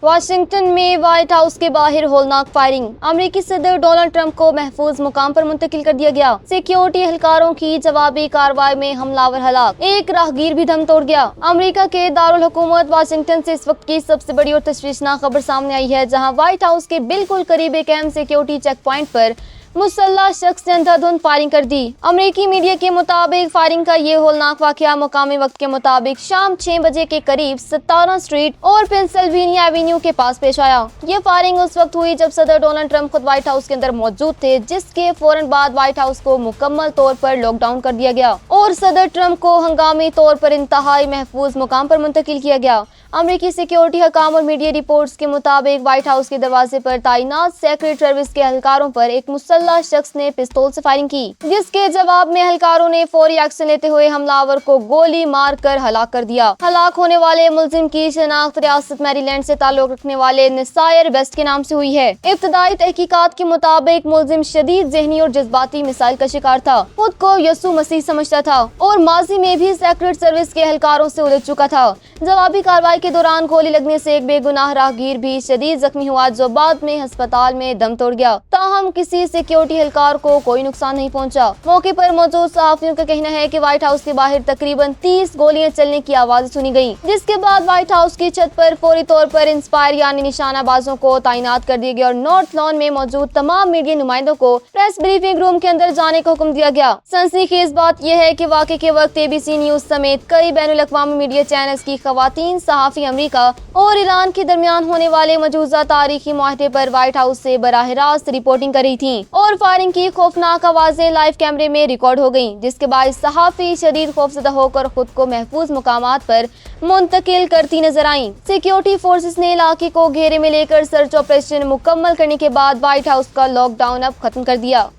Washington में white house के बाहर होलनाक फायरिंग। अमेरिकी सदर डोनाल्ड ट्रंप को महफूज मुकाम पर मुंतकिल कर दिया गया। सिक्योरिटी एहलकारों की जवाबी कार्रवाई में हमलावर हलाक, एक राहगीर भी दम तोड़ गया। अमेरिका के दारुल हुकूमत वाशिंगटन से इस वक्त की सबसे बड़ी और तशवीशनाक खबर सामने आई है, जहां व्हाइट हाउस के बिल्कुल करीब एक अहम सिक्योरिटी चेक पॉइंट पर मुसल्लह शख्स ने अंधाधुंध फायरिंग कर दी। अमेरिकी मीडिया के मुताबिक फायरिंग का ये होलनाक वाकया मुकामी वक्त के मुताबिक शाम 6 बजे के करीब 17 स्ट्रीट और पेंसिल्वेनिया एवेन्यू के पास पेश आया। ये फायरिंग उस वक्त हुई जब सदर डोनाल्ड ट्रंप खुद व्हाइट हाउस के अंदर मौजूद थे, जिसके फौरन बाद व्हाइट हाउस को मुकम्मल तौर पर लॉकडाउन कर दिया गया और सदर ट्रंप को हंगामी तौर पर इंतहाई महफूज मुकाम पर मुंतकिल किया गया। अमेरिकी सिक्योरिटी हकाम और मीडिया रिपोर्ट्स के मुताबिक व्हाइट हाउस के दरवाजे पर तैनात सेक्रेट सर्विस के एहलकारों पर एक मुसल्लह शख्स ने पिस्तौल से फायरिंग की, जिसके जवाब में एहलकारों ने फौरी एक्शन लेते हुए हमलावर को गोली मार कर हलाक कर दिया। हलाक होने वाले मुलजिम की शनाख्त रियासत मैरीलैंड से ताल्लुक रखने वाले निसायर बेस्ट के नाम से हुई है। इब्तदाई तहकीकात के मुताबिक मुलजिम शदीद ज़हनी और जज्बाती मिसाइल का शिकार था, खुद को यसु मसीह समझता था और माजी में भी सेक्रेट सर्विस के एहलकारों से उलझ चुका था। जवाबी कार्रवाई के दौरान गोली लगने से एक बेगुनाह राहगीर भी शदीद जख्मी हुआ, जो बाद में अस्पताल में दम तोड़ गया। ताहम किसी सिक्योरिटी एहलकार को कोई नुकसान नहीं पहुंचा। मौके पर मौजूद सहाफियों का कहना है कि व्हाइट हाउस के बाहर तकरीबन 30 गोलियां चलने की आवाज सुनी गई, जिसके बाद व्हाइट हाउस की छत पर फौरी तौर पर इंस्पायर यानी निशानाबाजों को तैनात कर दिया गया और नॉर्थ लॉन में मौजूद तमाम मीडिया नुमाइंदों को प्रेस ब्रीफिंग रूम के अंदर जाने का हुक्म दिया गया। सनसनीखेज बात यह है कि वाक़े के वक्त ABC न्यूज समेत कई बैनुल-अक़वामी मीडिया चैनल्स की खवातीन सहाफी अमेरिका और ईरान के दरमियान होने वाले मौजूदा तारीखी मुआहदे पर व्हाइट हाउस से बराह रास्त रिपोर्टिंग कर रही थी और फायरिंग की खौफनाक आवाजें लाइव कैमरे में रिकॉर्ड हो गईं, जिसके बाद सहाफी शदीद खौफजदा होकर खुद को महफूज मुकामात पर मुंतकिल करती नजर आईं। सिक्योरिटी फोर्सेस ने इलाके को घेरे में लेकर सर्च ऑपरेशन मुकम्मल करने के बाद व्हाइट हाउस का लॉकडाउन अब खत्म कर दिया।